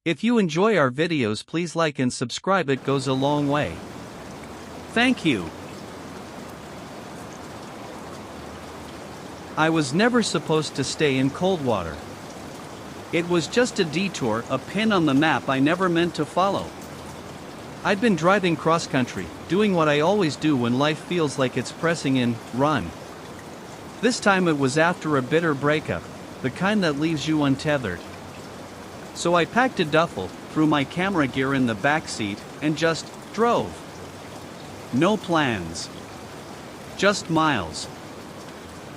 If you enjoy our videos, please like and subscribe, it goes a long way. Thank you. I was never supposed to stay in Coldwater. It was just a detour, a pin on the map I never meant to follow. I'd been driving cross-country, doing what I always do when life feels like it's pressing in, run. This time it was after a bitter breakup, the kind that leaves you untethered. So I packed a duffel, threw my camera gear in the back seat, and just drove. No plans. Just miles.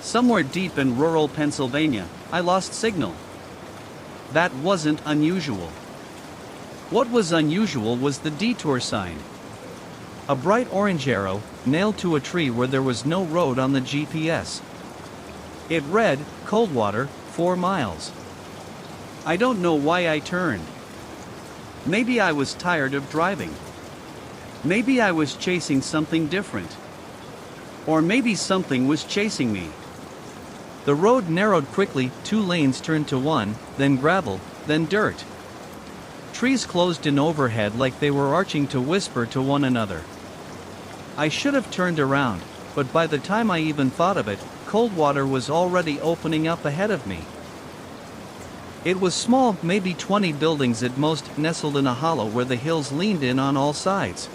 Somewhere deep in rural Pennsylvania, I lost signal. That wasn't unusual. What was unusual was the detour sign. A bright orange arrow, nailed to a tree where there was no road on the GPS. It read, Coldwater, 4 miles. I don't know why I turned. Maybe I was tired of driving. Maybe I was chasing something different. Or maybe something was chasing me. The road narrowed quickly, 2 lanes turned to 1, then gravel, then dirt. Trees closed in overhead like they were arching to whisper to one another. I should have turned around, but by the time I even thought of it, Coldwater was already opening up ahead of me. It was small, maybe 20 buildings at most, nestled in a hollow where the hills leaned in on all sides.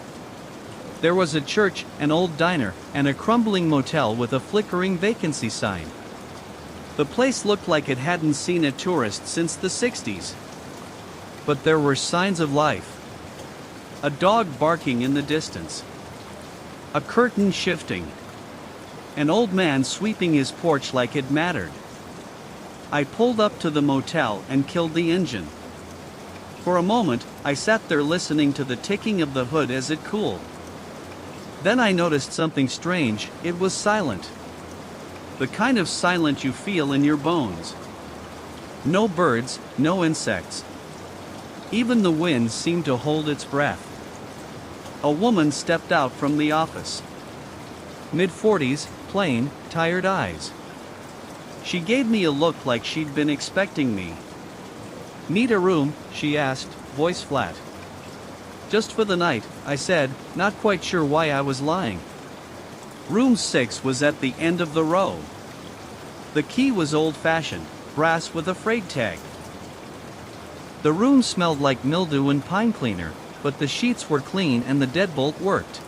There was a church, an old diner, and a crumbling motel with a flickering vacancy sign. The place looked like it hadn't seen a tourist since the 60s. But there were signs of life. A dog barking in the distance. A curtain shifting. An old man sweeping his porch like it mattered. I pulled up to the motel and killed the engine. For a moment, I sat there listening to the ticking of the hood as it cooled. Then I noticed something strange. It was silent. The kind of silence you feel in your bones. No birds, no insects. Even the wind seemed to hold its breath. A woman stepped out from the office. Mid-40s, plain, tired eyes. She gave me a look like she'd been expecting me. Need a room? She asked, voice flat. Just for the night, I said, not quite sure why I was lying. Room 6 was at the end of the row. The key was old-fashioned, brass with a freight tag. The room smelled like mildew and pine cleaner, but the sheets were clean and the deadbolt worked.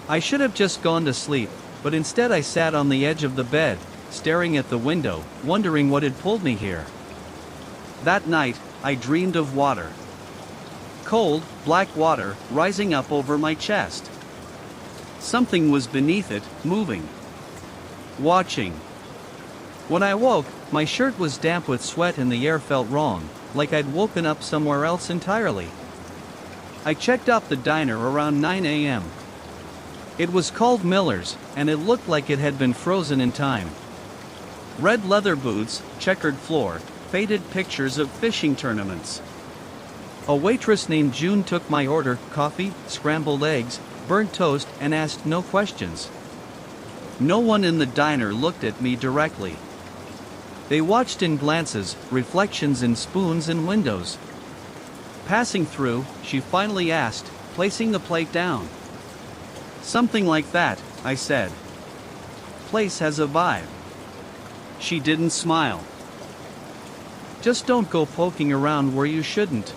I should have just gone to sleep, but instead I sat on the edge of the bed, staring at the window, wondering what had pulled me here. That night, I dreamed of water. Cold, black water, rising up over my chest. Something was beneath it, moving. Watching. When I woke, my shirt was damp with sweat and the air felt wrong, like I'd woken up somewhere else entirely. I checked out the diner around 9 a.m. It was called Miller's, and it looked like it had been frozen in time. Red leather booths, checkered floor, faded pictures of fishing tournaments. A waitress named June took my order, coffee, scrambled eggs, burnt toast, and asked no questions. No one in the diner looked at me directly. They watched in glances, reflections in spoons and windows. Passing through, she finally asked, placing the plate down. Something like that, I said. Place has a vibe. She didn't smile. Just don't go poking around where you shouldn't.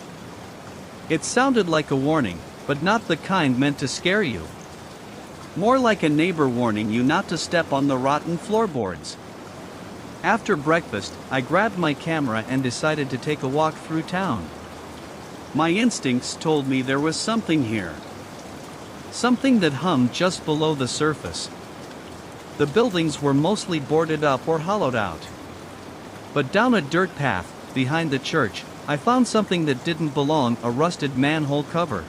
It sounded like a warning, but not the kind meant to scare you. More like a neighbor warning you not to step on the rotten floorboards. After breakfast, I grabbed my camera and decided to take a walk through town. My instincts told me there was something here. Something that hummed just below the surface. The buildings were mostly boarded up or hollowed out. But down a dirt path, behind the church, I found something that didn't belong, a rusted manhole cover.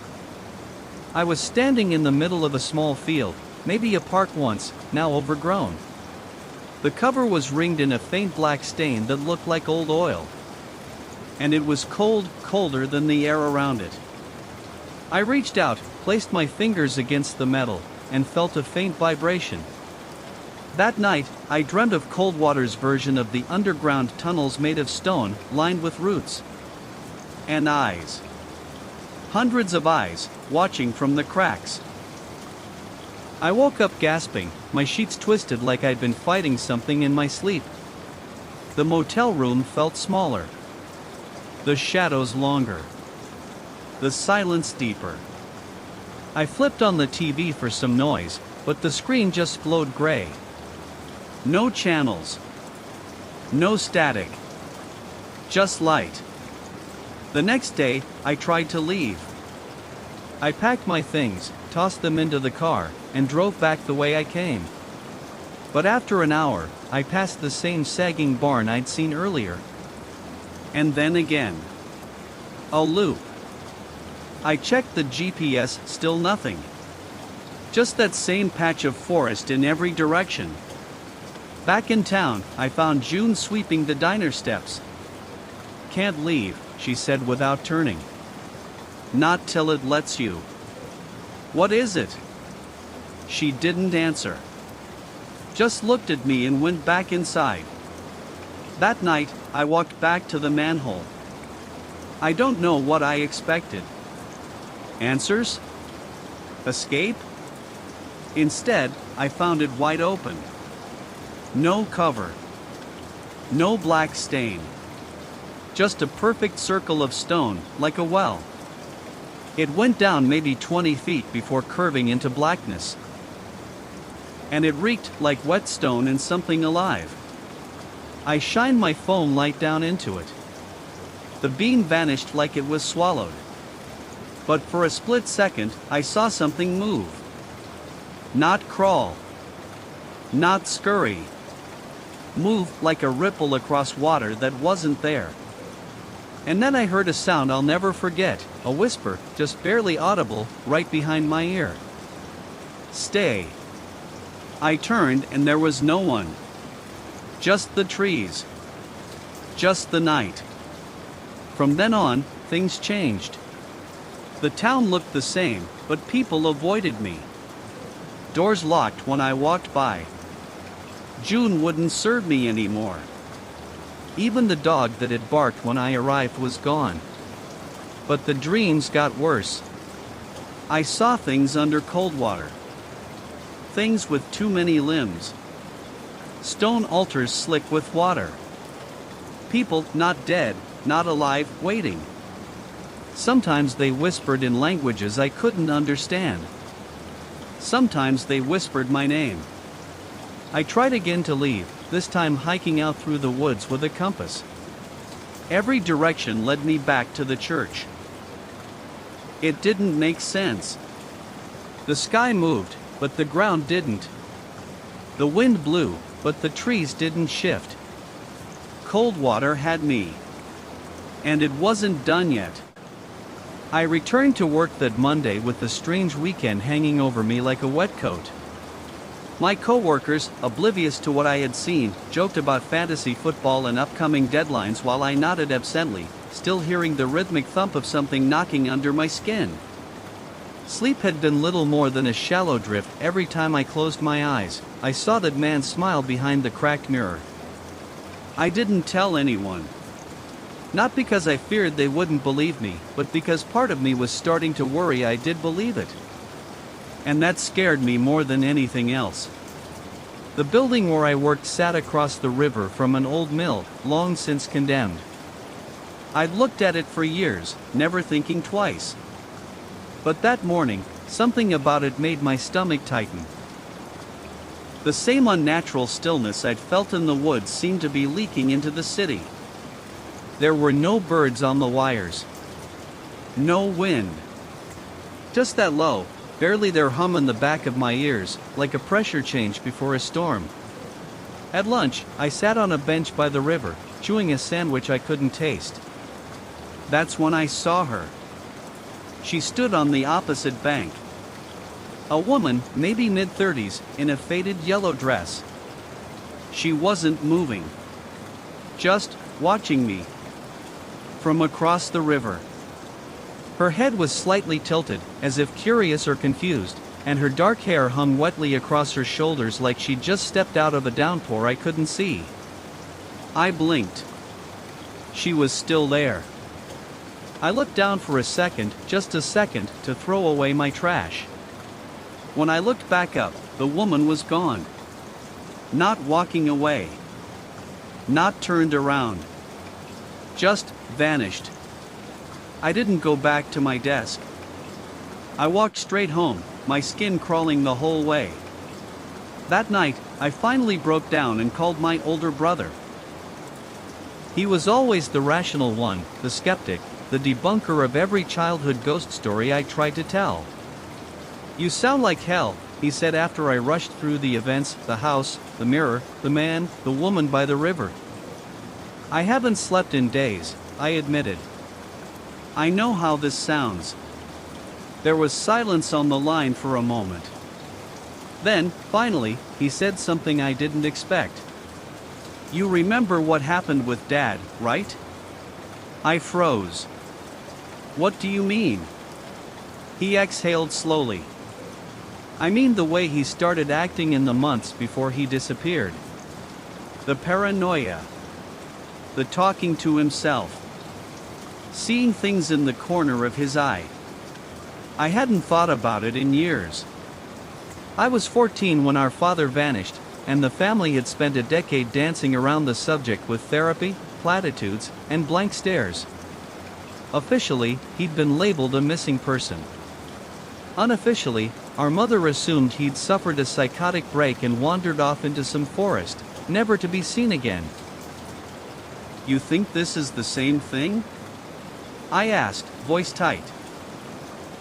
I was standing in the middle of a small field, maybe a park once, now overgrown. The cover was ringed in a faint black stain that looked like old oil. And it was cold, colder than the air around it. I reached out, placed my fingers against the metal, and felt a faint vibration. That night, I dreamt of Coldwater's version of the underground tunnels made of stone, lined with roots. And eyes. Hundreds of eyes, watching from the cracks. I woke up gasping, my sheets twisted like I'd been fighting something in my sleep. The motel room felt smaller. The shadows longer. The silence deeper. I flipped on the TV for some noise, but the screen just glowed gray. No channels. No static. Just light. The next day, I tried to leave. I packed my things, tossed them into the car, and drove back the way I came. But after an hour, I passed the same sagging barn I'd seen earlier. And then again. A loop. I checked the GPS, still nothing. Just that same patch of forest in every direction. Back in town, I found June sweeping the diner steps. "Can't leave," she said without turning. "Not till it lets you." "What is it?" She didn't answer. Just looked at me and went back inside. That night, I walked back to the manhole. I don't know what I expected. Answers? Escape? Instead, I found it wide open. No cover. No black stain. Just a perfect circle of stone, like a well. It went down maybe 20 feet before curving into blackness. And it reeked like wet stone and something alive. I shined my phone light down into it. The beam vanished like it was swallowed. But for a split second, I saw something move. Not crawl. Not scurry. Move like a ripple across water that wasn't there. And then I heard a sound I'll never forget, a whisper, just barely audible, right behind my ear. "Stay." I turned and there was no one. Just the trees. Just the night. From then on, things changed. The town looked the same, but people avoided me. Doors locked when I walked by. June wouldn't serve me anymore. Even the dog that had barked when I arrived was gone. But the dreams got worse. I saw things under cold water. Things with too many limbs. Stone altars slick with water. People not dead, not alive, waiting. Sometimes they whispered in languages I couldn't understand. Sometimes they whispered my name. I tried again to leave, this time hiking out through the woods with a compass. Every direction led me back to the church. It didn't make sense. The sky moved, but the ground didn't. The wind blew, but the trees didn't shift. Cold water had me. And it wasn't done yet. I returned to work that Monday with the strange weekend hanging over me like a wet coat. My coworkers, oblivious to what I had seen, joked about fantasy football and upcoming deadlines while I nodded absently, still hearing the rhythmic thump of something knocking under my skin. Sleep had been little more than a shallow drift. Every time I closed my eyes, I saw that man's smile behind the cracked mirror. I didn't tell anyone. Not because I feared they wouldn't believe me, but because part of me was starting to worry I did believe it. And that scared me more than anything else. The building where I worked sat across the river from an old mill, long since condemned. I'd looked at it for years, never thinking twice. But that morning, something about it made my stomach tighten. The same unnatural stillness I'd felt in the woods seemed to be leaking into the city. There were no birds on the wires. No wind. Just that low, barely there hum in the back of my ears, like a pressure change before a storm. At lunch, I sat on a bench by the river, chewing a sandwich I couldn't taste. That's when I saw her. She stood on the opposite bank. A woman, maybe mid-30s, in a faded yellow dress. She wasn't moving. Just watching me. From across the river. Her head was slightly tilted, as if curious or confused, and her dark hair hung wetly across her shoulders like she'd just stepped out of a downpour I couldn't see. I blinked. She was still there. I looked down for a second, just a second, to throw away my trash. When I looked back up, the woman was gone. Not walking away. Not turned around. Just vanished. I didn't go back to my desk. I walked straight home, my skin crawling the whole way. That night, I finally broke down and called my older brother. He was always the rational one, the skeptic, the debunker of every childhood ghost story I tried to tell. "You sound like hell," he said after I rushed through the events, the house, the mirror, the man, the woman by the river. "I haven't slept in days," I admitted. "I know how this sounds." There was silence on the line for a moment. Then, finally, he said something I didn't expect. "You remember what happened with Dad, right?" I froze. "What do you mean?" He exhaled slowly. "I mean the way he started acting in the months before he disappeared. The paranoia. The talking to himself. Seeing things in the corner of his eye. I hadn't thought about it in years. I was 14 when our father vanished, and the family had spent a decade dancing around the subject with therapy, platitudes, and blank stares. Officially, he'd been labeled a missing person. Unofficially, our mother assumed he'd suffered a psychotic break and wandered off into some forest, never to be seen again. "You think this is the same thing?" I asked, voice tight.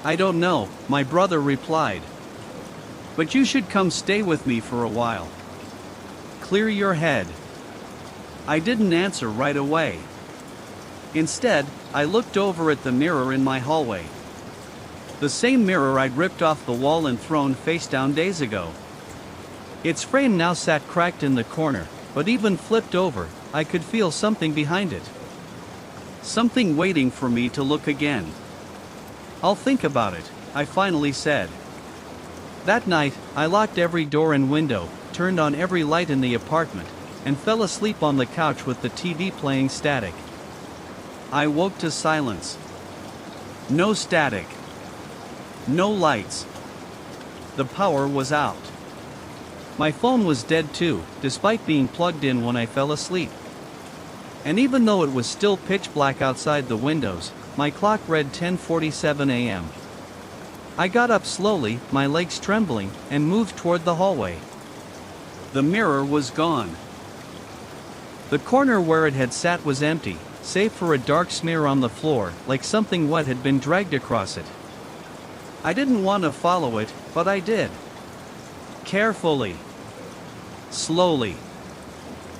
"I don't know," my brother replied. "But you should come stay with me for a while. Clear your head." I didn't answer right away. Instead, I looked over at the mirror in my hallway. The same mirror I'd ripped off the wall and thrown face down days ago. Its frame now sat cracked in the corner, but even flipped over, I could feel something behind it. Something waiting for me to look again. "I'll think about it," I finally said. That night, I locked every door and window, turned on every light in the apartment, and fell asleep on the couch with the TV playing static. I woke to silence. No static. No lights. The power was out. My phone was dead too, despite being plugged in when I fell asleep. And even though it was still pitch black outside the windows, my clock read 10:47 a.m. I got up slowly, my legs trembling, and moved toward the hallway. The mirror was gone. The corner where it had sat was empty, save for a dark smear on the floor, like something wet had been dragged across it. I didn't want to follow it, but I did. Carefully. Slowly.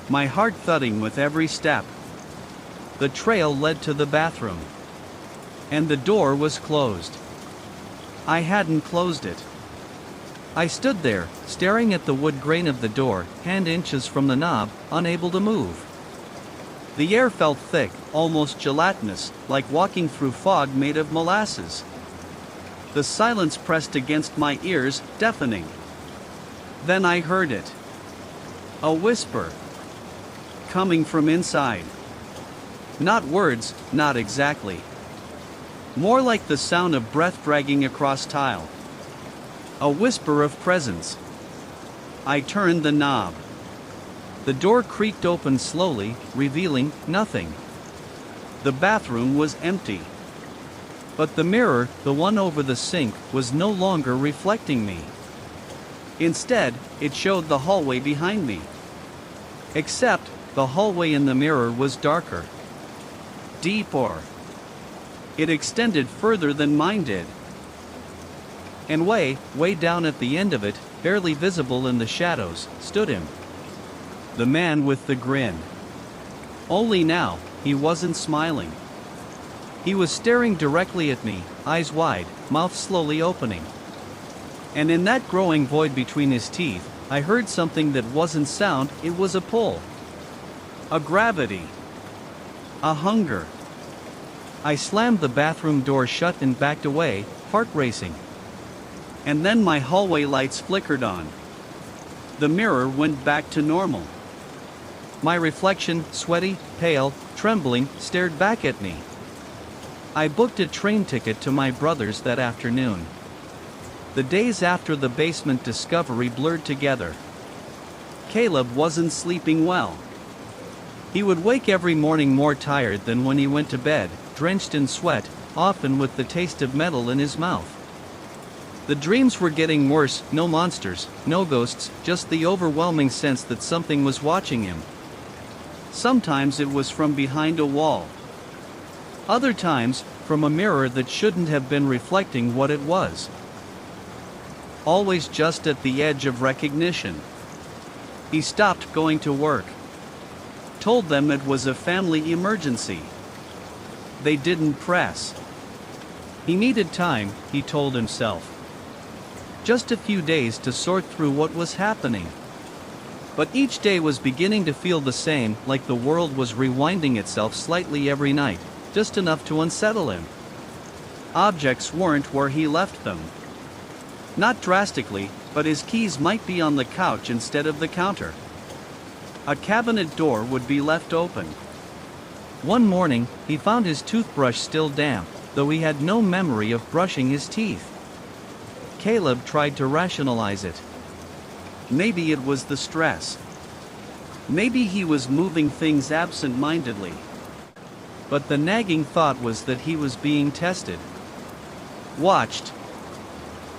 My heart thudding with every step. The trail led to the bathroom. And the door was closed. I hadn't closed it. I stood there, staring at the wood grain of the door, hand inches from the knob, unable to move. The air felt thick, almost gelatinous, like walking through fog made of molasses. The silence pressed against my ears, deafening. Then I heard it. A whisper. Coming from inside. Not words, not exactly. More like the sound of breath dragging across tile. A whisper of presence. I turned the knob. The door creaked open slowly, revealing nothing. The bathroom was empty. But the mirror, the one over the sink, was no longer reflecting me. Instead, it showed the hallway behind me. Except, the hallway in the mirror was darker. Deeper. It extended further than mine did. And way down at the end of it, barely visible in the shadows, stood him. The man with the grin. Only now, he wasn't smiling. He was staring directly at me, eyes wide, mouth slowly opening. And in that growing void between his teeth, I heard something that wasn't sound, it was a pull. A gravity. A hunger. I slammed the bathroom door shut and backed away, heart racing. And then my hallway lights flickered on. The mirror went back to normal. My reflection, sweaty, pale, trembling, stared back at me. I booked a train ticket to my brother's that afternoon. The days after the basement discovery blurred together. Caleb wasn't sleeping well. He would wake every morning more tired than when he went to bed, drenched in sweat, often with the taste of metal in his mouth. The dreams were getting worse, no monsters, no ghosts, just the overwhelming sense that something was watching him. Sometimes it was from behind a wall. Other times, from a mirror that shouldn't have been reflecting what it was. Always just at the edge of recognition. He stopped going to work. Told them it was a family emergency. They didn't press. He needed time, he told himself. Just a few days to sort through what was happening. But each day was beginning to feel the same, like the world was rewinding itself slightly every night, just enough to unsettle him. Objects weren't where he left them. Not drastically, but his keys might be on the couch instead of the counter. A cabinet door would be left open. One morning, he found his toothbrush still damp, though he had no memory of brushing his teeth. Caleb tried to rationalize it. Maybe it was the stress. Maybe he was moving things absent-mindedly. But the nagging thought was that he was being tested. Watched.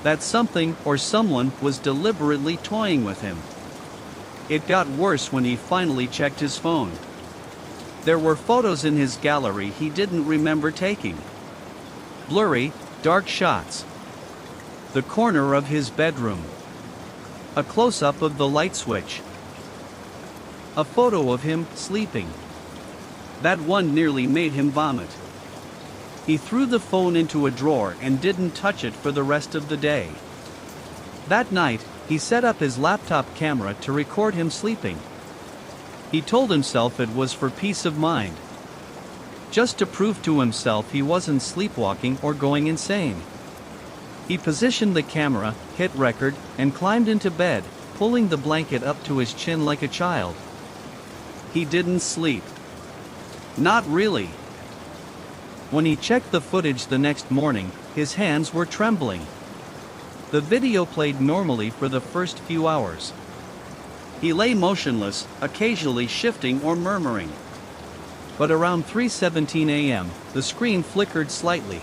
That something or someone was deliberately toying with him. It got worse when he finally checked his phone. There were photos in his gallery he didn't remember taking. Blurry, dark shots. The corner of his bedroom. A close-up of the light switch. A photo of him sleeping. That one nearly made him vomit. He threw the phone into a drawer and didn't touch it for the rest of the day. That night, he set up his laptop camera to record him sleeping. He told himself it was for peace of mind. Just to prove to himself he wasn't sleepwalking or going insane. He positioned the camera, hit record, and climbed into bed, pulling the blanket up to his chin like a child. He didn't sleep. Not really. When he checked the footage the next morning, his hands were trembling. The video played normally for the first few hours. He lay motionless, occasionally shifting or murmuring. But around 3:17 a.m., the screen flickered slightly.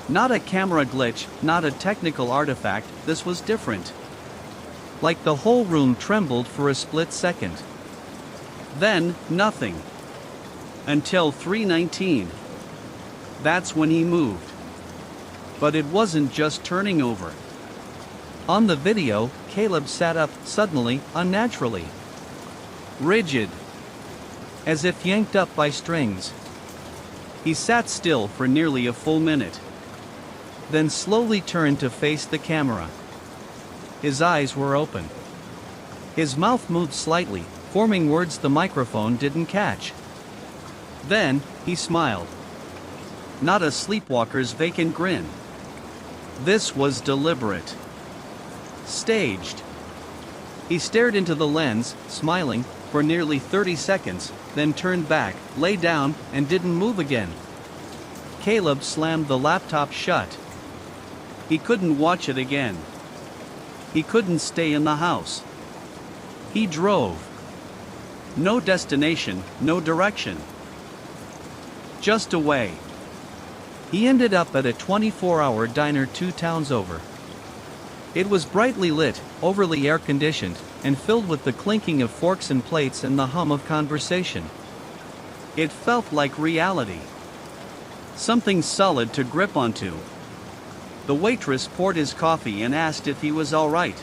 Not a camera glitch, not a technical artifact, this was different. Like the whole room trembled for a split second. Then, nothing. Until 3:19. That's when he moved. But it wasn't just turning over. On the video, Caleb sat up, suddenly, unnaturally. Rigid. As if yanked up by strings. He sat still for nearly a full minute. Then slowly turned to face the camera. His eyes were open. His mouth moved slightly, forming words the microphone didn't catch. Then, he smiled. Not a sleepwalker's vacant grin. This was deliberate. Staged. He stared into the lens, smiling, for nearly 30 seconds, then turned back, lay down, and didn't move again. Caleb slammed the laptop shut. He couldn't watch it again. He couldn't stay in the house. He drove. No destination, no direction. Just away. He ended up at a 24-hour diner 2 towns over. It was brightly lit, overly air-conditioned, and filled with the clinking of forks and plates and the hum of conversation. It felt like reality. Something solid to grip onto. The waitress poured his coffee and asked if he was all right.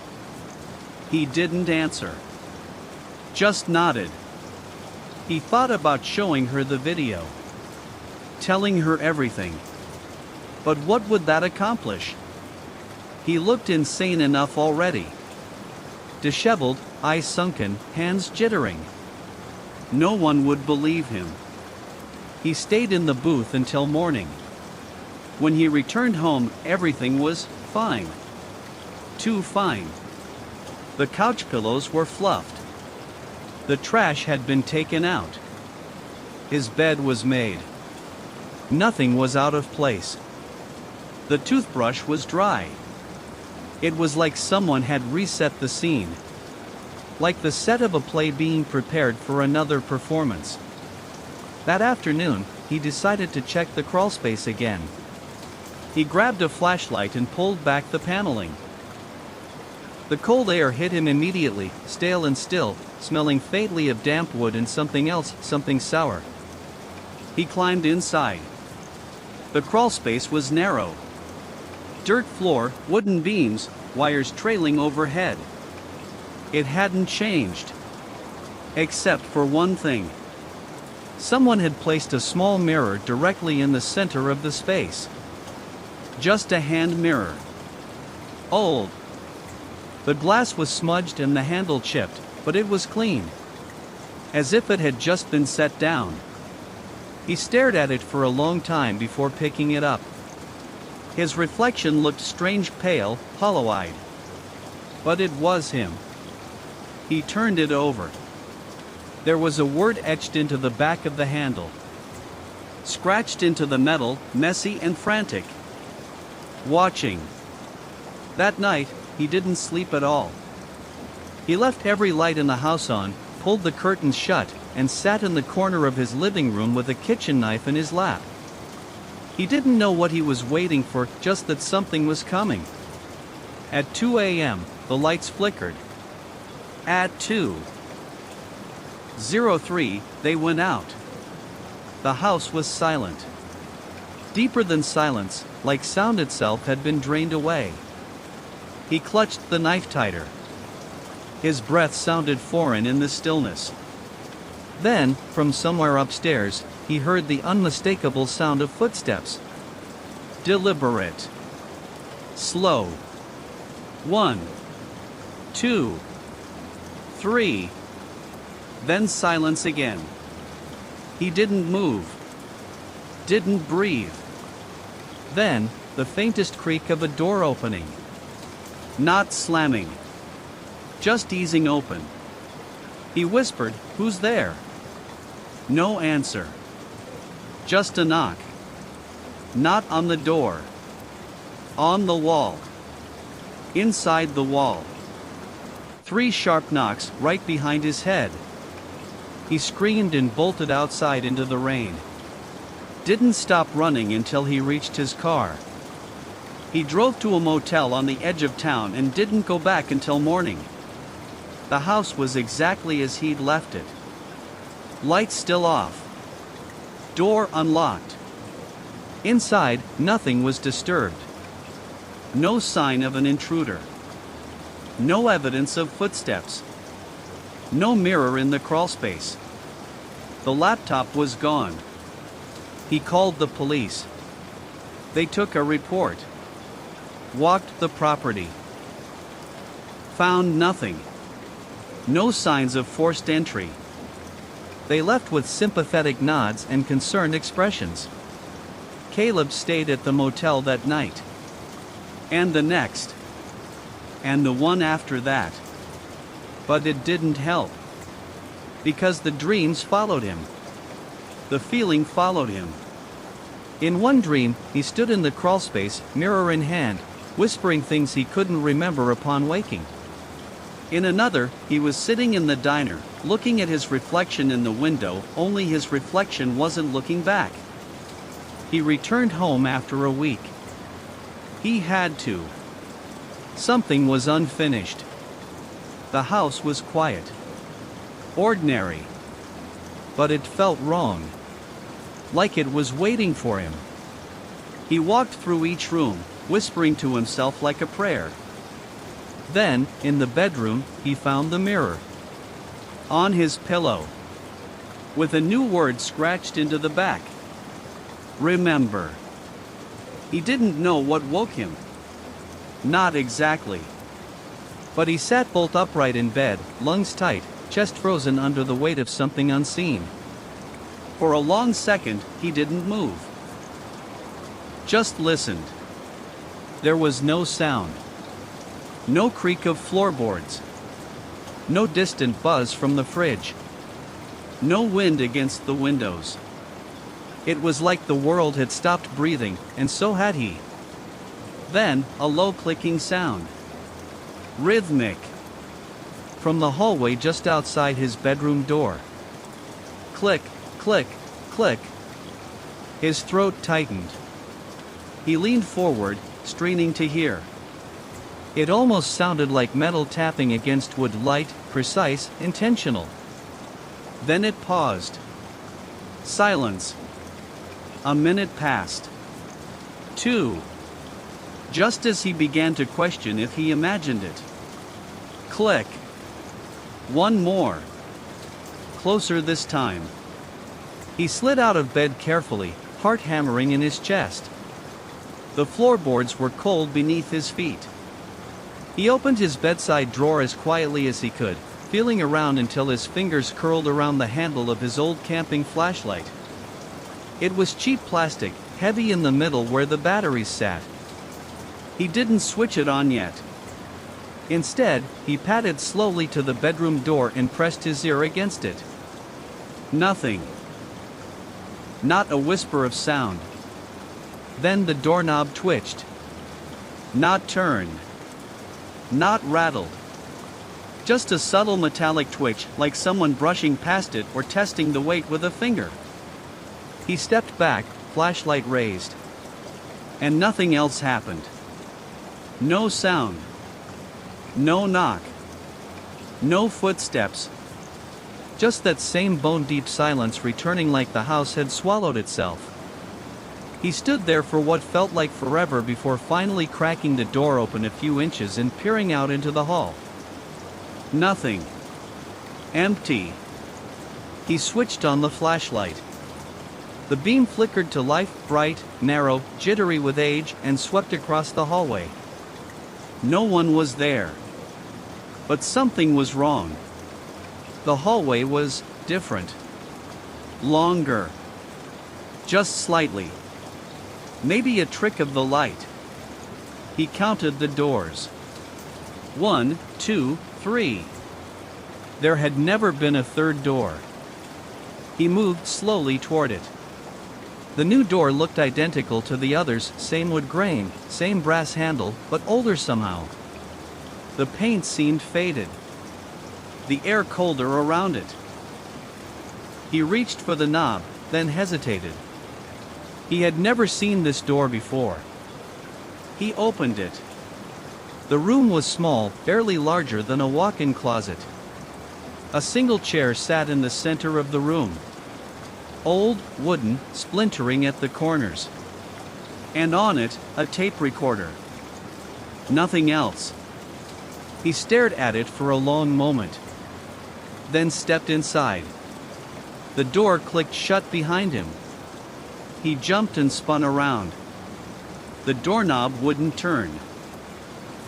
He didn't answer. Just nodded. He thought about showing her the video. Telling her everything. But what would that accomplish? He looked insane enough already. Disheveled, eyes sunken, hands jittering. No one would believe him. He stayed in the booth until morning. When he returned home, everything was fine. Too fine. The couch pillows were fluffed. The trash had been taken out. His bed was made. Nothing was out of place. The toothbrush was dry. It was like someone had reset the scene. Like the set of a play being prepared for another performance. That afternoon, he decided to check the crawlspace again. He grabbed a flashlight and pulled back the paneling. The cold air hit him immediately, stale and still, smelling faintly of damp wood and something else, something sour. He climbed inside. The crawlspace was narrow. Dirt floor, wooden beams, wires trailing overhead. It hadn't changed. Except for one thing. Someone had placed a small mirror directly in the center of the space. Just a hand mirror. Old. The glass was smudged and the handle chipped, but it was clean. As if it had just been set down. He stared at it for a long time before picking it up. His reflection looked strange, pale, hollow-eyed. But it was him. He turned it over. There was a word etched into the back of the handle. Scratched into the metal, messy and frantic. Watching. That night, he didn't sleep at all. He left every light in the house on, pulled the curtains shut, and sat in the corner of his living room with a kitchen knife in his lap. He didn't know what he was waiting for, just that something was coming. At 2 a.m., the lights flickered. At 2:03, they went out. The house was silent. Deeper than silence, like sound itself had been drained away. He clutched the knife tighter. His breath sounded foreign in the stillness. Then, from somewhere upstairs, he heard the unmistakable sound of footsteps. Deliberate. Slow. 1, 2, 3. Then silence again. He didn't move. Didn't breathe. Then, the faintest creak of a door opening. Not slamming. Just easing open. He whispered, "Who's there?" No answer. Just a knock. Not on the door. On the wall. Inside the wall. 3 sharp knocks right behind his head. He screamed and bolted outside into the rain. Didn't stop running until he reached his car. He drove to a motel on the edge of town and didn't go back until morning. The house was exactly as he'd left it. Lights still off. Door unlocked. Inside, nothing was disturbed. No sign of an intruder. No evidence of footsteps. No mirror in the crawlspace. The laptop was gone. He called the police. They took a report. Walked the property. Found nothing. No signs of forced entry. They left with sympathetic nods and concerned expressions. Caleb stayed at the motel that night. And the next. And the one after that. But it didn't help. Because the dreams followed him. The feeling followed him. In one dream, he stood in the crawlspace, mirror in hand, whispering things he couldn't remember upon waking. In another, he was sitting in the diner, looking at his reflection in the window, only his reflection wasn't looking back. He returned home after a week. He had to. Something was unfinished. The house was quiet. Ordinary. But it felt wrong. Like it was waiting for him. He walked through each room, whispering to himself like a prayer. Then, in the bedroom, he found the mirror. On his pillow. With a new word scratched into the back. Remember. He didn't know what woke him. Not exactly. But he sat bolt upright in bed, lungs tight, chest frozen under the weight of something unseen. For a long second, he didn't move. Just listened. There was no sound. No creak of floorboards. No distant buzz from the fridge. No wind against the windows. It was like the world had stopped breathing, and so had he. Then, a low clicking sound. Rhythmic. From the hallway just outside his bedroom door. Click, click, click. His throat tightened. He leaned forward, straining to hear. It almost sounded like metal tapping against wood, light, precise, intentional. Then it paused. Silence. A minute passed. 2. Just as he began to question if he imagined it. Click. 1 more. Closer this time. He slid out of bed carefully, heart hammering in his chest. The floorboards were cold beneath his feet. He opened his bedside drawer as quietly as he could, feeling around until his fingers curled around the handle of his old camping flashlight. It was cheap plastic, heavy in the middle where the batteries sat. He didn't switch it on yet. Instead, he padded slowly to the bedroom door and pressed his ear against it. Nothing. Not a whisper of sound. Then the doorknob twitched. Not turned. Not rattled. Just a subtle metallic twitch, like someone brushing past it or testing the weight with a finger. He stepped back, flashlight raised. And nothing else happened. No sound. No knock. No footsteps. Just that same bone-deep silence returning like the house had swallowed itself. He stood there for what felt like forever before finally cracking the door open a few inches and peering out into the hall. Nothing. Empty. He switched on the flashlight. The beam flickered to life, bright, narrow, jittery with age, and swept across the hallway. No one was there. But something was wrong. The hallway was different. Longer. Just slightly. Maybe a trick of the light. He counted the doors. 1, 2, 3. There had never been a third door. He moved slowly toward it. The new door looked identical to the others, same wood grain, same brass handle, but older somehow. The paint seemed faded. The air colder around it. He reached for the knob, then hesitated. He had never seen this door before. He opened it. The room was small, barely larger than a walk-in closet. A single chair sat in the center of the room. Old, wooden, splintering at the corners. And on it, a tape recorder. Nothing else. He stared at it for a long moment. Then stepped inside. The door clicked shut behind him. He jumped and spun around. The doorknob wouldn't turn.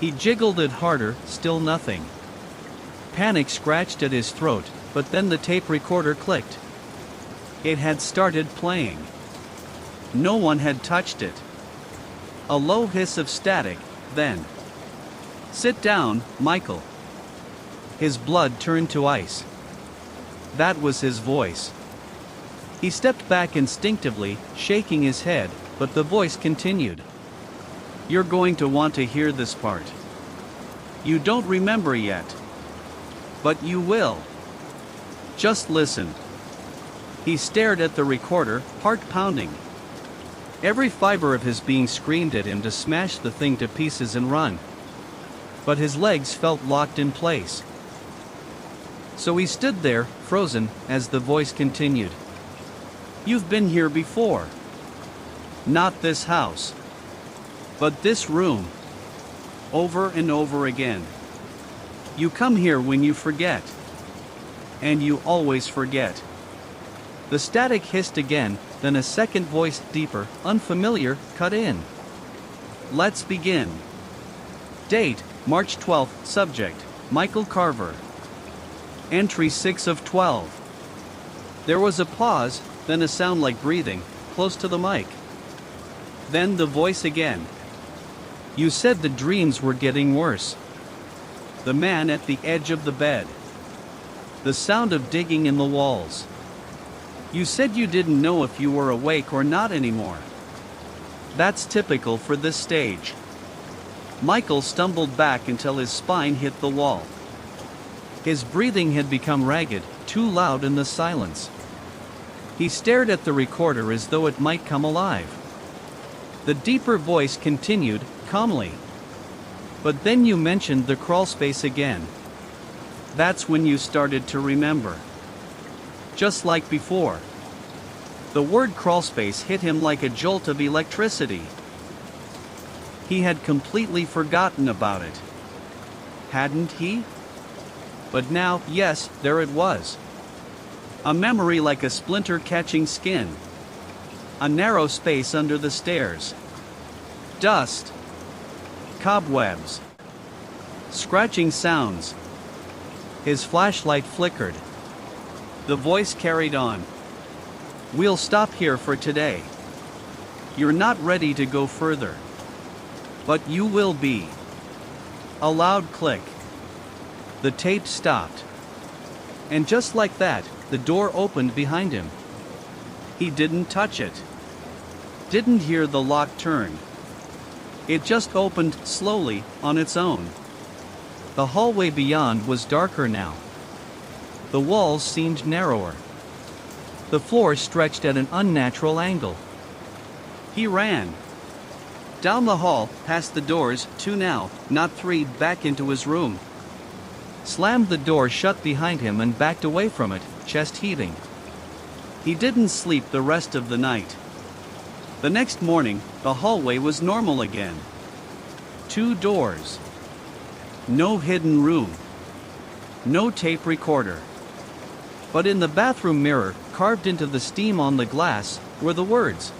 He jiggled it harder, still nothing. Panic scratched at his throat, but then the tape recorder clicked. It had started playing. No one had touched it. A low hiss of static, then. "Sit down, Michael." His blood turned to ice. That was his voice. He stepped back instinctively, shaking his head, but the voice continued. "You're going to want to hear this part. You don't remember yet. But you will. Just listen." He stared at the recorder, heart pounding. Every fiber of his being screamed at him to smash the thing to pieces and run. But his legs felt locked in place. So he stood there, frozen, as the voice continued. "You've been here before. Not this house. But this room. Over and over again. You come here when you forget. And you always forget." The static hissed again, then a second voice, deeper, unfamiliar, cut in. "Let's begin. Date, March 12th, subject, Michael Carver. Entry 6 of 12. There was a pause, then a sound like breathing, close to the mic. Then the voice again. "You said the dreams were getting worse." The man at the edge of the bed. The sound of digging in the walls. You said you didn't know if you were awake or not anymore. That's typical for this stage. Michael stumbled back until his spine hit the wall. His breathing had become ragged, too loud in the silence. He stared at the recorder as though it might come alive. The deeper voice continued, calmly. But then you mentioned the crawlspace again. That's when you started to remember. Just like before. The word crawlspace hit him like a jolt of electricity. He had completely forgotten about it. Hadn't he? But now, yes, there it was. A memory like a splinter catching skin. A narrow space under the stairs. Dust. Cobwebs. Scratching sounds. His flashlight flickered. The voice carried on. We'll stop here for today. You're not ready to go further. But you will be. A loud click. The tape stopped. And just like that, the door opened behind him. He didn't touch it. Didn't hear the lock turn. It just opened slowly, on its own. The hallway beyond was darker now. The walls seemed narrower. The floor stretched at an unnatural angle. He ran. Down the hall, past the doors, 2 now, not 3, back into his room. Slammed the door shut behind him and backed away from it, chest heaving. He didn't sleep the rest of the night. The next morning, the hallway was normal again. 2 doors. No hidden room. No tape recorder. But in the bathroom mirror, carved into the steam on the glass, were the words.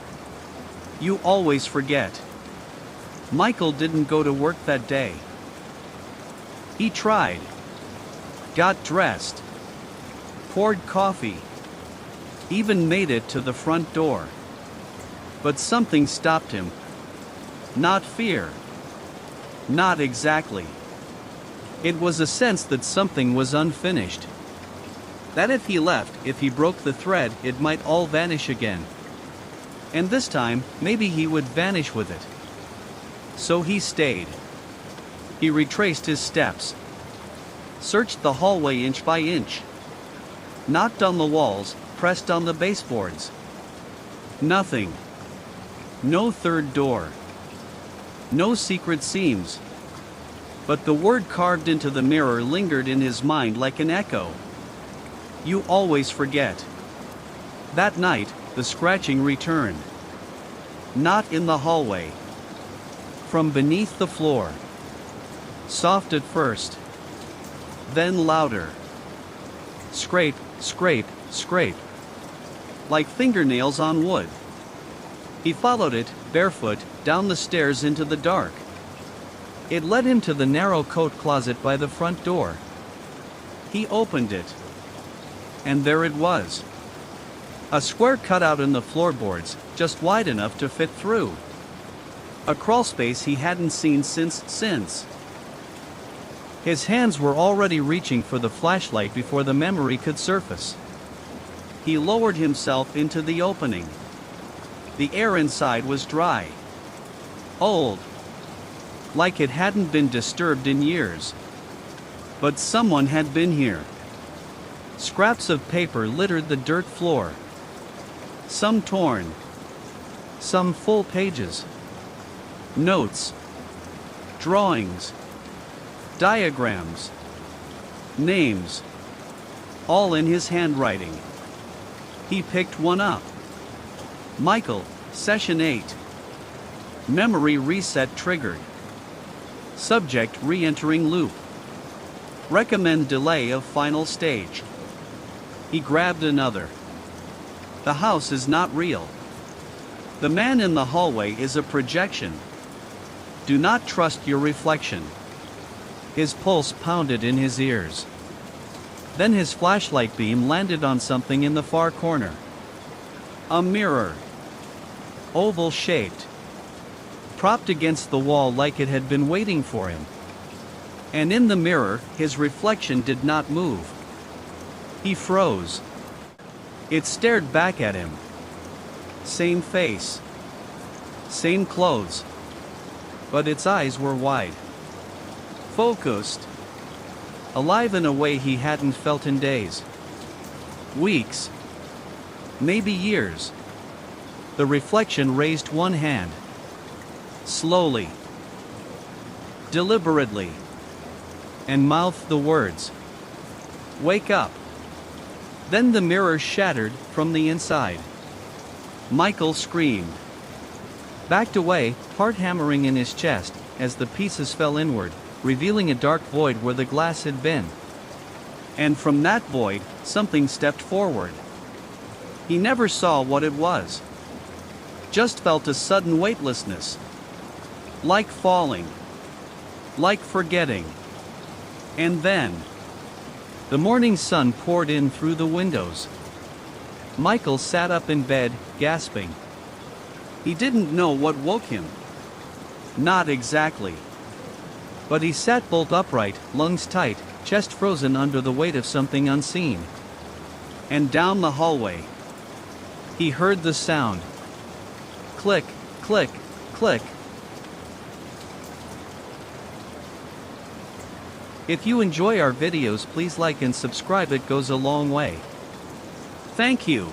You always forget. Michael didn't go to work that day. He tried. Got dressed. Poured coffee. Even made it to the front door. But something stopped him. Not fear. Not exactly. It was a sense that something was unfinished. That if he left, if he broke the thread, it might all vanish again. And this time, maybe he would vanish with it. So he stayed. He retraced his steps. Searched the hallway inch by inch. Knocked on the walls, pressed on the baseboards. Nothing. No third door. No secret seams. But the word carved into the mirror lingered in his mind like an echo. You always forget. That night, the scratching returned. Not in the hallway. From beneath the floor. Soft at first. Then louder. Scrape, scrape, scrape. Like fingernails on wood. He followed it, barefoot, down the stairs into the dark. It led him to the narrow coat closet by the front door. He opened it. And there it was. A square cutout in the floorboards, just wide enough to fit through. A crawlspace he hadn't seen since. His hands were already reaching for the flashlight before the memory could surface. He lowered himself into the opening. The air inside was dry. Old. Like it hadn't been disturbed in years. But someone had been here. Scraps of paper littered the dirt floor. Some torn. Some full pages. Notes. Drawings. Diagrams. Names. All in his handwriting. He picked one up. Michael, Session 8. Memory reset triggered. Subject re-entering loop. Recommend delay of final stage. He grabbed another. The house is not real. The man in the hallway is a projection. Do not trust your reflection. His pulse pounded in his ears. Then his flashlight beam landed on something in the far corner. A mirror. Oval-shaped. Propped against the wall like it had been waiting for him. And in the mirror, his reflection did not move. He froze. It stared back at him. Same face. Same clothes. But its eyes were wide. Focused. Alive in a way he hadn't felt in days. Weeks. Maybe years. The reflection raised one hand. Slowly. Deliberately. And mouthed the words. Wake up. Then the mirror shattered from the inside. Michael screamed. Backed away, heart hammering in his chest, as the pieces fell inward, revealing a dark void where the glass had been. And from that void, something stepped forward. He never saw what it was. Just felt a sudden weightlessness. Like falling. Like forgetting. And then the morning sun poured in through the windows. Michael sat up in bed, gasping. He didn't know what woke him. Not exactly. But he sat bolt upright, lungs tight, chest frozen under the weight of something unseen. And down the hallway, he heard the sound. Click, click, click. If you enjoy our videos, please like and subscribe, it goes a long way. Thank you.